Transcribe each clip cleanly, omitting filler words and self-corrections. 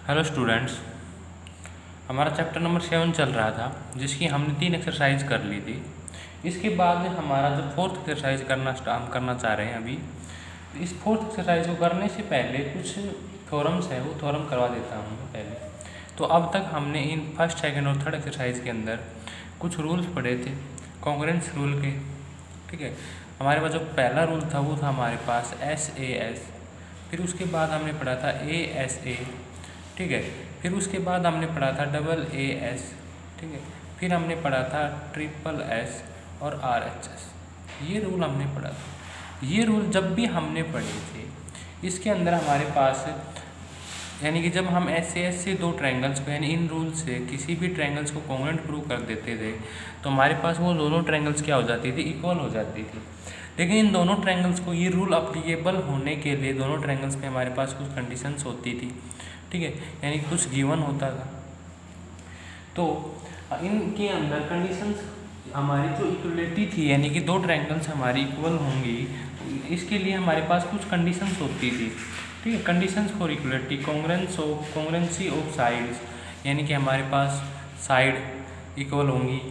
Hello students, हमारा chapter number 7 चल रहा था, जिसकी हमने 3 एक्सरसाइज कर ली थी। इसके बाद हमारा जो फोर्थ एक्सरसाइज हम करना चाह रहे हैं अभी। इस फोर्थ एक्सरसाइज को करने से पहले कुछ थ्योरम्स है, वो थ्योरम करवा देता हूँ पहले। तो अब तक हमने इन फर्स्ट, सेकंड और थर्ड एक्सरसाइज के अंदर कुछ रूल्स पढ़े थे कॉन्करेंस रूल के। ठीक है, हमारे पास जो पहला रूल था वो था हमारे पास SAS। फिर उसके बाद हमने पढ़ा था ASA। ठीक है, फिर उसके बाद हमने पढ़ा था AAS। ठीक है, फिर हमने पढ़ा था SSS और RHS। ये रूल हमने पढ़ा था। ये रूल जब भी हमने पढ़े थे, इसके अंदर हमारे पास यानी कि जब हम SAS से दो ट्रायंगल्स को, यानी इन रूल से किसी भी ट्रायंगल्स को कॉन्ग्रुएंट प्रूव कर देते थे, तो हमारे पास वो दोनों ट्रायंगल्स क्या हो जाती थी, इक्वल हो जाती थी। लेकिन इन दोनों ट्रायंगल्स को ये रूल अप्लीकेबल होने के लिए दोनों ट्रायंगल्स में हमारे पास कुछ कंडीशंस होती थी। ठीक है, यानी कुछ गिवन होता था। तो इनके अंदर कंडीशंस हमारी जो इक्वलिटी थी, यानी कि दो ट्रायंगल्स हमारी इक्वल होंगी, इसके लिए हमारे पास कुछ कंडीशंस होती थी। ठीक है, conditions for equality, congruency of sides, यानी कि हमारे पास साइड इक्वल होंगी,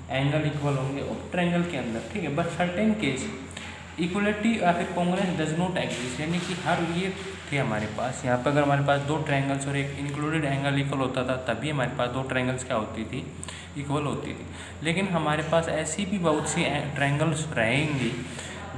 एंगल इक्वल होंगे और ट्रायंगल के अंदर। ठीक है, बट सर्टेन केस इक्वलिटी या फिर कॉन्ग्रुएंस डज नॉट एग्जिस्ट, यानी कि हर ये थे हमारे पास। यहाँ पर अगर हमारे पास दो ट्रायंगल्स और एक इंक्लूडेड एंगल इक्वल होता था, तभी हमारे पास दो ट्रायंगल्स क्या होती थी, इक्वल होती थी। लेकिन हमारे पास ऐसी भी बहुत सी ट्रायंगल्स रहेंगी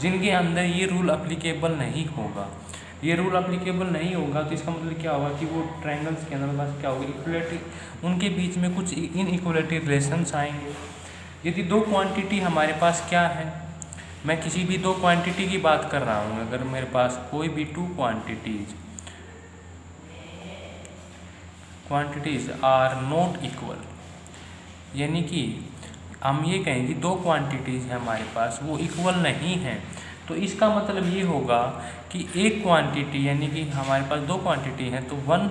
जिनके अंदर ये रूल अप्लीकेबल नहीं होगा। ये रूल अप्लीकेबल नहीं होगा तो इसका मतलब क्या होगा कि वो ट्रायंगल्स के अंदर बस क्या होगा, इक्वलिटी, उनके बीच में कुछ इनइक्वलिटी रिलेशंस आएंगे। यदि दो क्वांटिटी हमारे पास क्या है, मैं किसी भी दो क्वांटिटी की बात कर रहा हूँ, अगर मेरे पास कोई भी two quantities are not equal, यानी कि हम ये कहें कि दो क्वांटिटीज हैं हमारे पास, वो इक्वल नहीं हैं, तो इसका मतलब ये होगा कि एक क्वांटिटी, यानी कि हमारे पास दो क्वांटिटी हैं, तो one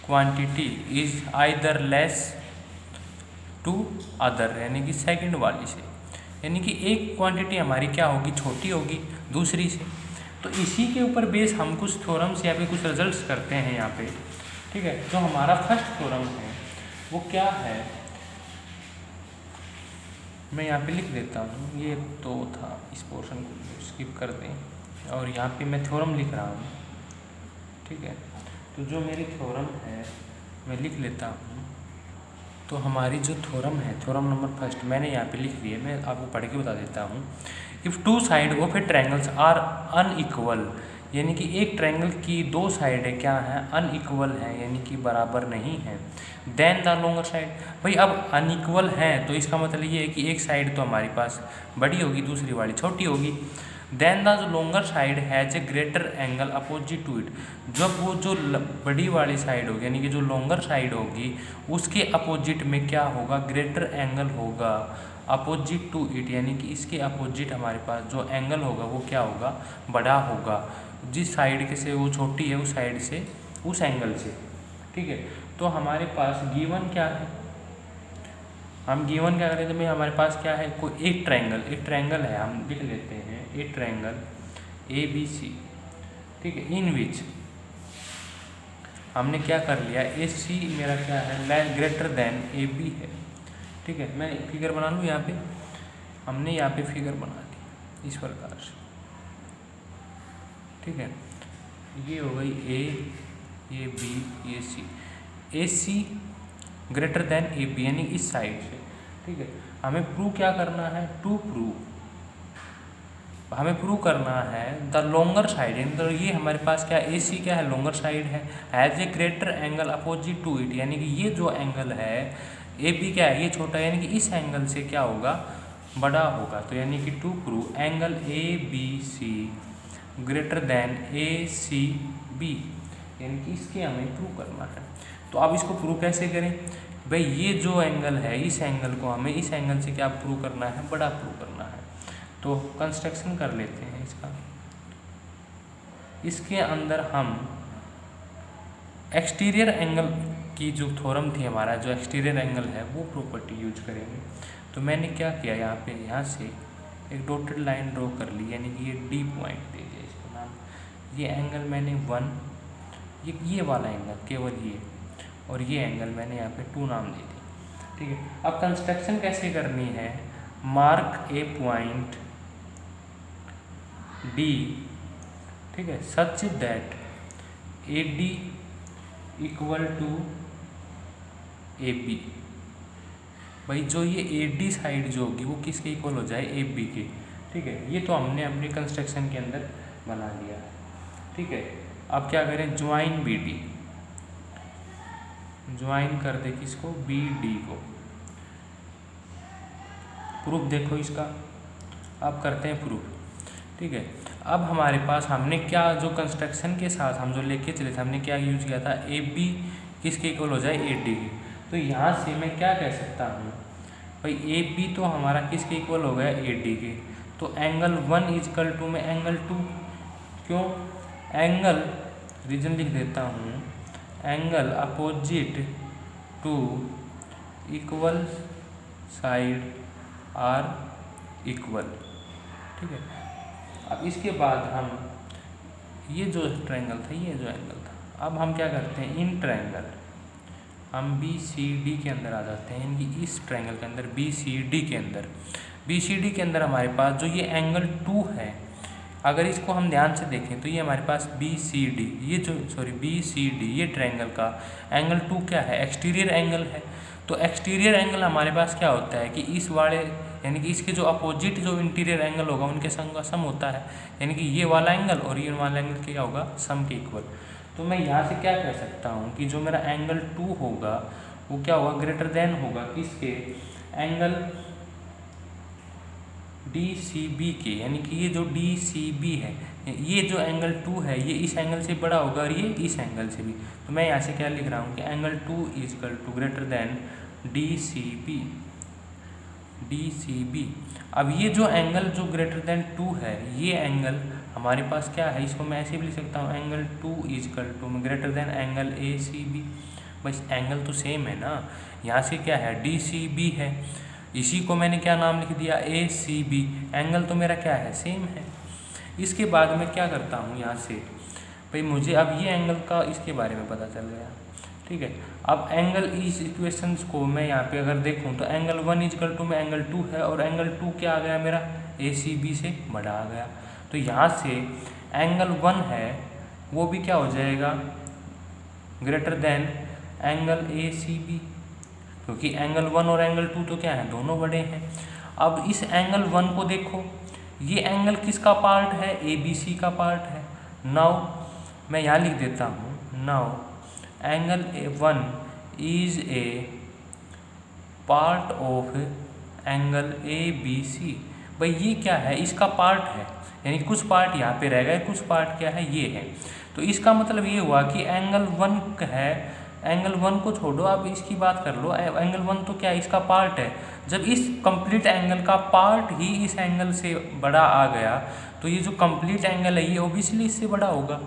quantity is either less to other, यानी कि सेकंड वाली से, यानी कि एक क्वांटिटी हमारी क्या होगी, छोटी होगी दूसरी से। तो इसी के ऊपर बेस हम कुछ थ्योरम्स या फिर कुछ रिजल्ट्स करते हैं यहाँ पे। ठीक है, जो हमारा फर्स्ट थ्योरम है वो क्या है, मैं यहाँ पे लिख देता हूँ। ये तो था, इस पोर्शन को स्किप कर दें और यहाँ पे मैं थ्योरम लिख रहा हूँ। ठीक है, तो जो मेरी थ्योरम है मैं लिख लेता हूँ। तो हमारी जो थ्योरम है, थ्योरम नंबर फर्स्ट मैंने यहाँ पे लिख दी है, मैं आपको पढ़ के बता देता हूँ। If two side of a triangles are unequal, यानी कि एक ट्रायंगल की दो साइडें क्या हैं, अनइक्वल हैं, यानी कि बराबर नहीं हैं। देन द लॉन्गर साइड, भाई अब अनइक्वल हैं तो इसका मतलब ये है कि एक साइड तो हमारी पास बड़ी होगी, दूसरी वाली छोटी होगी। Then the longer side has a greater angle opposite to it, जब वो जो बड़ी वाली साइड होगी, यानी कि जो लॉन्गर साइड होगी, उसके अपोजिट में क्या होगा, ग्रेटर एंगल होगा अपोजिट टू इट, यानी कि इसके अपोजिट हमारे पास जो एंगल होगा वो क्या होगा, बड़ा होगा। जिस साइड के से वो छोटी है उस साइड से, उस एंगल से। ठीक है, तो हमारे पास गिवन क्या है, हम गिवन क्या करें, तो भाई हमारे पास क्या है, कोई एक ट्रायंगल है, हम लिख लेते हैं एक ट्रायंगल ABC। ठीक है, इन विच हमने क्या कर लिया, AC मेरा क्या है, ग्रेटर देन AB है। ठीक है, मैं फिगर बना लूँ यहाँ पे, हमने यहाँ पे फिगर बना दी इस प्रकार से। ठीक है, ये हो गई A, ये B, ये C। AC greater than AB, यानी इस साइड से। ठीक है, हमें प्रूव क्या करना है, हमें प्रूव करना है द लॉन्गर साइड, यानी तो ये हमारे पास क्या AC क्या है, लॉन्गर साइड है, has a greater angle opposite to it, यानी कि ये जो एंगल है AB क्या है, ये छोटा, यानी कि इस एंगल से क्या होगा, बड़ा होगा। तो यानी कि to prove angle ABC greater than ACB, यानी कि इसके हमें प्रूव करना है। तो अब इसको प्रूव कैसे करें, भाई ये जो एंगल है, इस एंगल को हमें इस एंगल से क्या प्रूव करना है, बड़ा प्रूव करना है। तो कंस्ट्रक्शन कर लेते हैं इसका। इसके अंदर हम एक्सटीरियर एंगल की जो थ्योरम थी हमारा, जो एक्सटीरियर एंगल है वो प्रॉपर्टी यूज करेंगे। तो मैंने क्या किया, यहाँ से एक डॉटेड लाइन ड्रॉ कर ली, यानी कि ये D पॉइंट दे दिया इसका नाम। ये एंगल मैंने 1 ये वाला एंगल, केवल ये, और ये एंगल मैंने यहाँ पे 2 नाम दे दी। ठीक है, अब कंस्ट्रक्शन कैसे करनी है, मार्क ए पॉइंट डी, ठीक है, such that A D equal to A B. भाई जो ये ए डी साइड जो होगी वो किसके इक्वल हो जाए, ए बी के। ठीक है, ये तो हमने अपनी कंस्ट्रक्शन के अंदर बना लिया। ठीक है, अब क्या करें, ज्वाइन बी डी, ज्वाइन कर दे किसको, बी डी को। प्रूफ देखो इसका, अब करते हैं प्रूफ। ठीक है, अब हमारे पास हमने क्या, जो कंस्ट्रक्शन के साथ हम जो लेके चले थे, हमने क्या यूज किया था, ए बी किसके इक्वल हो जाए, ए डी के। तो यहाँ से मैं क्या कह सकता हूँ भाई, ए बी तो हमारा किसके इक्वल हो गया, ए डी के। तो एंगल 1 इजकल टू में एंगल 2, क्यों, एंगल, रीजन लिख देता हूँ, angle opposite to equal side are equal. ठीक है, अब इसके बाद हम, ये जो ट्रायंगल था, ये जो एंगल था, अब हम क्या करते हैं, इन ट्रायंगल हम बी सी डी के अंदर आ जाते हैं, यानी इस ट्रायंगल के अंदर बी सी डी के अंदर, बी सी डी के अंदर हमारे पास जो ये एंगल 2 है, अगर इसको हम ध्यान से देखें तो ये हमारे पास बी सी डी, ये जो बी सी डी, ये ट्रायंगल का एंगल 2 क्या है, एक्सटीरियर एंगल है। तो एक्सटीरियर एंगल हमारे पास क्या होता है कि इस वाले, यानी कि इसके जो अपोजिट जो इंटीरियर एंगल होगा उनके सम का सम होता है, यानी कि ये वाला एंगल और ये वाला एंगल क्या होगा, सम के इक्वल। तो मैं यहाँ से क्या कह सकता हूँ कि जो मेरा एंगल 2 होगा वो क्या होगा, ग्रेटर देन होगा किसके, एंगल डी सी बी के, यानी कि ये जो डी सी बी है, ये जो एंगल 2 है ये इस एंगल से बड़ा होगा और ये इस एंगल से भी। तो मैं यहाँ से क्या लिख रहा हूँ कि angle 2 is equal to greater than D C B, D C B. अब ये जो एंगल जो ग्रेटर देन 2 है, ये एंगल हमारे पास क्या है, इसको मैं ऐसे भी लिख सकता हूँ, एंगल 2 इजकल टू में greater than angle A C B. बस एंगल तो सेम है ना, यहाँ से क्या है, डी सी बी है, इसी को मैंने क्या नाम लिख दिया, ए सी बी। एंगल तो मेरा क्या है, सेम है। इसके बाद मैं क्या करता हूँ यहाँ से, भाई मुझे अब ये एंगल का इसके बारे में पता चल गया। ठीक है, अब एंगल, इस इक्वेशंस को मैं यहाँ पे अगर देखूँ तो एंगल 1 इजकल टू में एंगल 2 है, और एंगल 2 क्या आ गया मेरा, ए सी बी से बड़ा आ गया। तो यहाँ से एंगल 1 है वो भी क्या हो जाएगा, greater than angle A C B, क्योंकि एंगल 1 और एंगल 2 तो क्या है, दोनों बड़े हैं। अब इस एंगल 1 को देखो, ये एंगल किसका पार्ट है, ए बी सी का पार्ट है। नाउ मैं यहाँ लिख देता हूँ, now angle 1 is a part of angle A B C. भाई ये क्या है, इसका पार्ट है, यानी कुछ पार्ट यहाँ पे रह गए, कुछ पार्ट क्या है, ये है। तो इसका मतलब ये हुआ कि एंगल 1 है, एंगल 1 को छोड़ो, आप इसकी बात कर लो, एंगल 1 तो क्या है, इसका पार्ट है। जब इस कंप्लीट एंगल का पार्ट ही इस एंगल से बड़ा आ गया, तो ये जो कंप्लीट एंगल है ये ओबियसली इससे बड़ा होगा।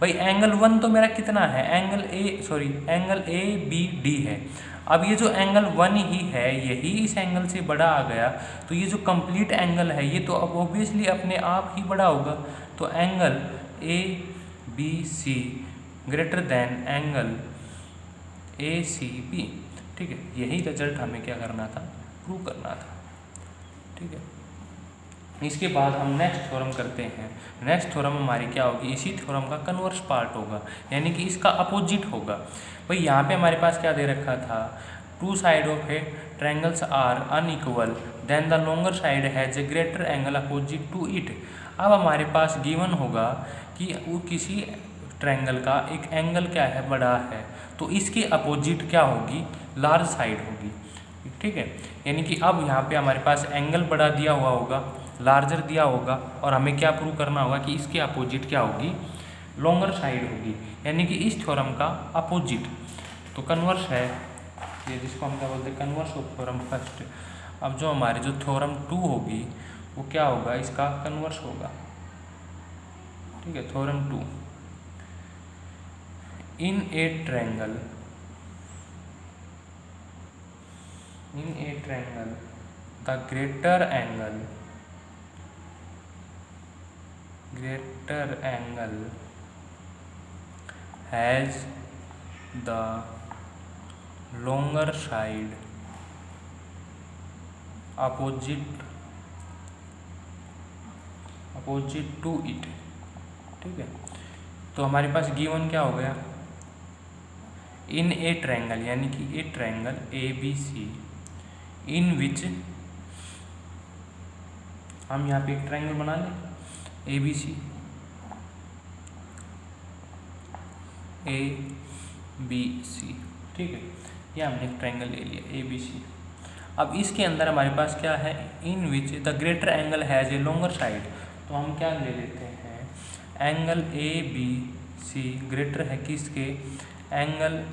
भाई एंगल 1 तो मेरा कितना है, एंगल ए बी डी है। अब ये जो एंगल 1 ही है यही इस एंगल से बड़ा आ गया, तो ये जो कंप्लीट एंगल है ये तो अब ओबियसली अपने आप ही बड़ा होगा। तो angle A B C greater than angle A C B. ठीक है, यही रिजल्ट हमें क्या करना था, प्रूव करना था। ठीक है, इसके बाद हम नेक्स्ट थ्योरम करते हैं। नेक्स्ट थ्योरम हमारी क्या होगी, इसी थ्योरम का कन्वर्स पार्ट होगा, यानी कि इसका अपोजिट होगा। भाई यहाँ पे हमारे पास क्या दे रखा था, 2 side of a triangles are unequal then the longer side has a greater angle opposite to it. अब हमारे पास गिवन होगा कि वो किसी ट्रायंगल का एक एंगल क्या है, बड़ा है, तो इसके अपोजिट क्या होगी, लार्ज साइड होगी। ठीक है, यानी कि अब यहाँ पे हमारे पास एंगल बड़ा दिया हुआ होगा, लार्जर दिया होगा, और हमें क्या प्रूव करना होगा कि इसके अपोजिट क्या होगी, लॉन्गर साइड होगी, यानी कि इस थ्योरम का अपोजिट। तो कन्वर्स है ये, जिसको हम क्या बोलते हैं, कन्वर्स ऑफ थ्योरम फर्स्ट। अब जो हमारी जो थ्योरम 2 होगी वो क्या होगा, इसका कन्वर्स होगा। ठीक है, theorem 2, in A triangle the greater angle has the longer side opposite to it। ठीक है, तो हमारे पास गिवन क्या हो गया, इन ए ट्रायंगल, यानी कि ए ट्रायंगल ए बी सी इन विच, हम यहाँ पे एक ट्रायंगल बना लें ए बी सी, ए बी सी। ठीक है, ये हमने एक ट्रायंगल ले लिया ए बी सी। अब इसके अंदर हमारे पास क्या है, in which the greater angle has a longer side, तो हम क्या ले लेते हैं, angle A B C greater है किसके, एंगल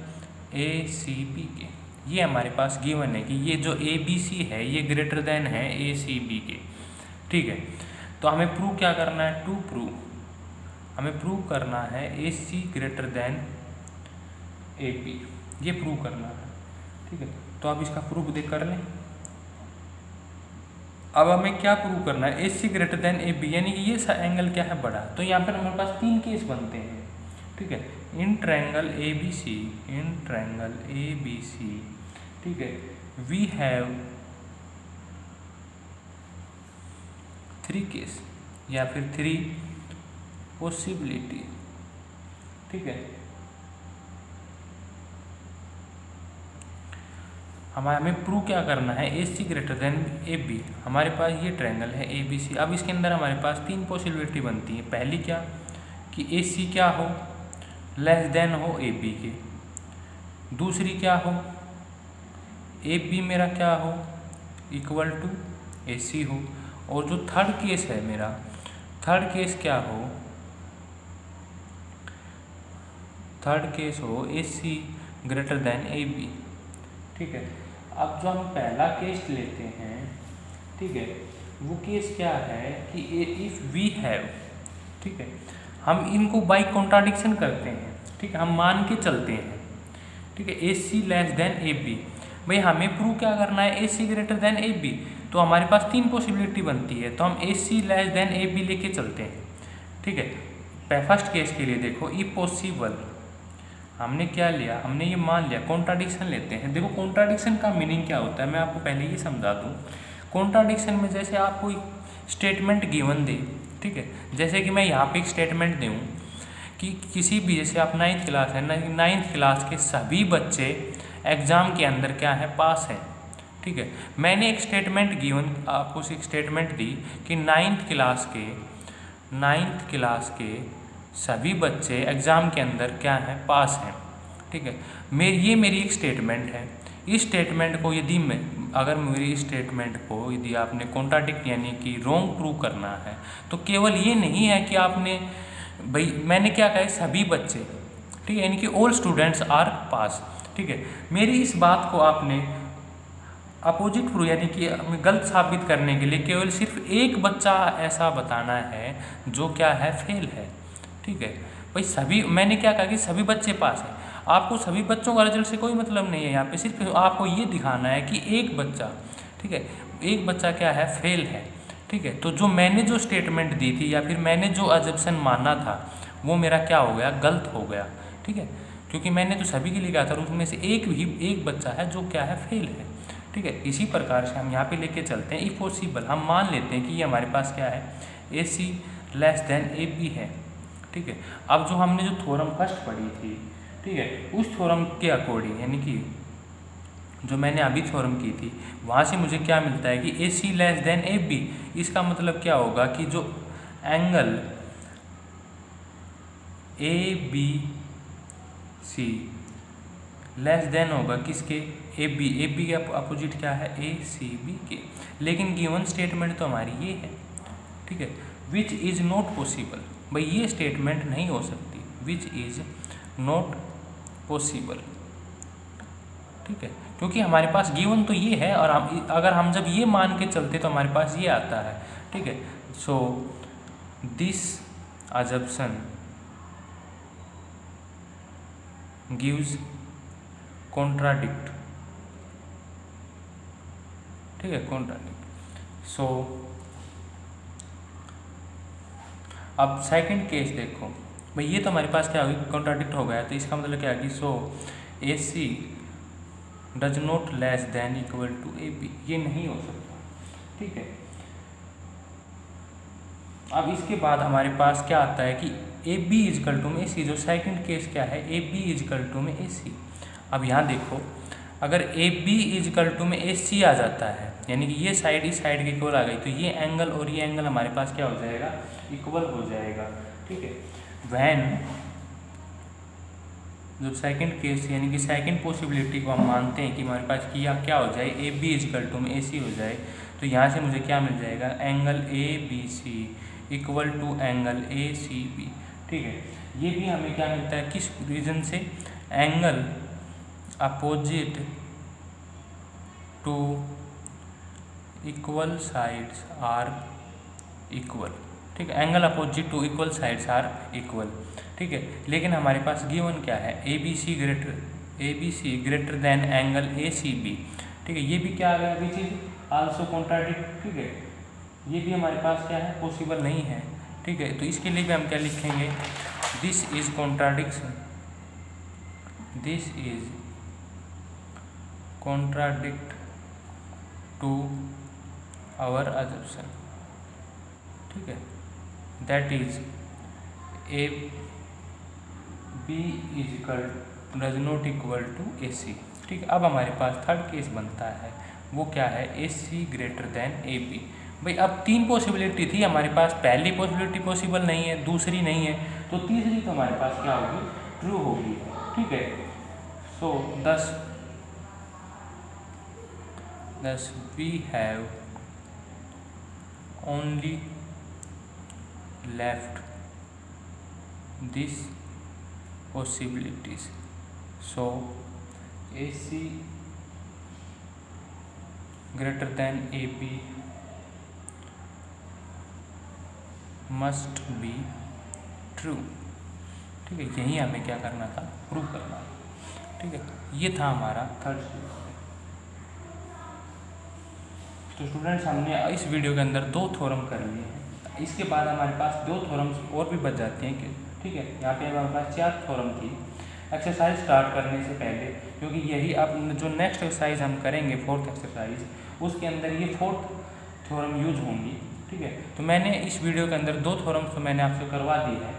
ए सी बी के। ये हमारे पास गिवन है कि ये जो ए बी सी है ये ग्रेटर देन है ए सी बी के। ठीक है, तो हमें प्रूव क्या करना है, हमें प्रूव करना है ए सी ग्रेटर देन ए बी, ये प्रूव करना है। ठीक है, तो अब इसका प्रूफ देख कर लें। अब हमें क्या प्रूव करना है, ए सी ग्रेटर देन ए बी, यानी कि ये एंगल क्या है, बड़ा। तो यहाँ पर हमारे पास 3 केस बनते हैं। ठीक है, in triangle A B C, in triangle A B C, ठीक है, वी हैव 3 केस या फिर 3 पॉसिबिलिटी। ठीक है, हमें प्रूव क्या करना है, ए सी ग्रेटर देन ए बी। हमारे पास ये ट्रायंगल है ए बी सी। अब इसके अंदर हमारे पास 3 पॉसिबिलिटी बनती है। पहली क्या, कि ए सी क्या हो, लेस देन हो ए बी के। दूसरी क्या हो, ए बी मेरा क्या हो, इक्वल टू ए सी हो। और जो थर्ड केस है मेरा, थर्ड केस क्या हो, थर्ड केस हो ए सी ग्रेटर देन ए बी। ठीक है, अब जो हम पहला केस लेते हैं, ठीक है, वो केस क्या है कि इफ वी हैव, ठीक है, हम इनको बाई कॉन्ट्राडिक्शन करते हैं। ठीक है, हम मान के चलते हैं। ठीक है, ए C less than A B. भाई हमें प्रूव क्या करना है, ए सी ग्रेटर देन ए बी। तो हमारे पास 3 पॉसिबिलिटी बनती है, तो हम ए C less than A B लेके चलते हैं। ठीक है, फर्स्ट केस के लिए देखो, ई पॉसिबल, हमने क्या लिया, हमने ये मान लिया, कॉन्ट्राडिक्शन लेते हैं। देखो कॉन्ट्राडिक्शन का मीनिंग क्या होता है, मैं आपको पहले ये समझा दूँ। कॉन्ट्राडिक्शन में जैसे आप कोई स्टेटमेंट गिवन दे, ठीक है, जैसे कि मैं यहाँ पे एक स्टेटमेंट दूँ कि किसी भी, जैसे आप 9th क्लास है, 9th क्लास के सभी बच्चे एग्ज़ाम के अंदर क्या है, पास है। ठीक है, मैंने एक स्टेटमेंट गिवन, आपको एक स्टेटमेंट दी कि 9th क्लास के सभी बच्चे एग्ज़ाम के अंदर क्या हैं, पास हैं। ठीक है, ये मेरी एक स्टेटमेंट है। इस स्टेटमेंट को यदि अगर मेरी स्टेटमेंट को यदि आपने कॉन्ट्राडिक्ट यानी कि रॉन्ग प्रूव करना है, तो केवल ये नहीं है कि आपने, भाई मैंने क्या कहा, सभी बच्चे, ठीक है, यानी कि ऑल स्टूडेंट्स आर पास। ठीक है, मेरी इस बात को आपने अपोजिट प्रूव यानी कि गलत साबित करने के लिए केवल सिर्फ एक बच्चा ऐसा बताना है जो क्या है, फेल है। ठीक है, भाई सभी, मैंने क्या कहा कि सभी बच्चे पास हैं। आपको सभी बच्चों का रिजल्ट से कोई मतलब नहीं है, यहाँ पे सिर्फ आपको ये दिखाना है कि एक बच्चा, ठीक है, एक बच्चा क्या है, फेल है। ठीक है, तो जो मैंने जो स्टेटमेंट दी थी या फिर मैंने जो अजम्पशन माना था वो मेरा क्या हो गया, गलत हो गया। ठीक है, क्योंकि मैंने तो सभी के लिए कहा था, उसमें से एक बच्चा है जो क्या है, फेल है। ठीक है, इसी प्रकार से हम यहाँ पे लेके चलते हैं। इफ पॉसिबल, हम मान लेते हैं कि ये हमारे पास क्या है, ए C less than A B है। ठीक है, अब जो हमने जो थ्योरम फर्स्ट पढ़ी थी, ठीक है, उस थ्योरम के अकॉर्डिंग यानी कि जो मैंने अभी थ्योरम की थी, वहाँ से मुझे क्या मिलता है कि A C less than A B. इसका मतलब क्या होगा कि जो angle A B C less than होगा किसके, ए बी के अपोजिट क्या है, ए सी बी के। लेकिन गिवन स्टेटमेंट तो हमारी ये है। ठीक है, विच इज़ नॉट पॉसिबल, भाई ये स्टेटमेंट नहीं हो सकती, विच इज़ नॉट पॉसिबल। ठीक है, क्योंकि हमारे पास गिवन तो ये है, और अगर हम जब ये मान के चलते तो हमारे पास ये आता है। ठीक है, so this assumption gives contradict. ठीक है, कॉन्ट्राडिक्ट। सो अब सेकंड केस देखो, भाई ये तो हमारे पास क्या होगी, कॉन्ट्राडिक्ट हो गया, तो इसका मतलब क्या है कि so A C does not less than equal to A B, ये नहीं हो सकता, ठीक है। अब इसके बाद हमारे पास क्या आता है कि ए बी इजकल टू में ए सी, जो सेकेंड केस क्या है, ए बी इजकल टू में ए सी। अब यहाँ देखो, अगर ए बी इजकल टू में ए सी आ जाता है, यानी कि ये साइड इस साइड के इक्वल आ गई, तो ये एंगल और ये एंगल हमारे पास क्या हो जाएगा, इक्वल हो जाएगा, ठीक है। वैन जो सेकंड केस यानी कि सेकंड पॉसिबिलिटी को हम मानते हैं कि हमारे पास किया क्या हो जाए, ए बी इजकल टू में ए सी हो जाए, तो यहाँ से मुझे क्या मिल जाएगा, angle A B C equal to angle A C B, ठीक है। ये भी हमें क्या मिलता है, किस रीजन से, angle opposite to equal sides are equal, ठीक है। Angle opposite to equal sides are equal, ठीक है। लेकिन हमारे पास गिवन क्या है, A B C greater than angle A C B, ठीक है। ये भी क्या आ गया, विच इज आल्सो कॉन्ट्राडिक्ट, ठीक है। ये भी हमारे पास क्या है, पॉसिबल नहीं है, ठीक है। तो इसके लिए भी हम क्या लिखेंगे, this is contradiction, this is contradict to our assumption, ठीक है। That is A B equal does not equal to A C, ठीक है। अब हमारे पास थर्ड केस बनता है, वो क्या है, ए सी ग्रेटर देन ए बी। भाई अब तीन पॉसिबिलिटी थी हमारे पास, पहली पॉसिबिलिटी पॉसिबल नहीं है, दूसरी नहीं है, तो तीसरी तो हमारे पास क्या होगी, ट्रू होगी, ठीक है। So thus we have only left this possibilities, so AC greater than AB must be true, ठीक है। यही हमें क्या करना था, प्रूव करना था, ठीक है। ये था हमारा थर्ड स्टेप। तो स्टूडेंट्स हमने इस वीडियो के अंदर दो थ्योरम कर लिए हैं, इसके बाद हमारे पास दो थ्योरम्स और भी बच जाते हैं, ठीक है। यहाँ पे हमारे पास 4 थ्योरम थी। एक्सरसाइज स्टार्ट करने से पहले, क्योंकि यही अब जो नेक्स्ट एक्सरसाइज हम करेंगे, फोर्थ एक्सरसाइज, उसके अंदर ये फोर्थ थ्योरम यूज होंगी, ठीक है। तो मैंने इस वीडियो के अंदर दो थ्योरम्स तो मैंने आपसे करवा दी है,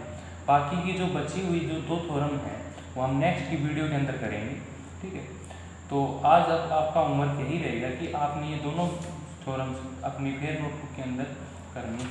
बाकी की जो बची हुई जो दो थ्योरम है वो हम नेक्स्ट की वीडियो के अंदर करेंगे, ठीक है। तो आज आपका होमवर्क यही रहेगा कि आपने ये दोनों थ्योरम्स अपनी फेयर नोटबुक के अंदर करनी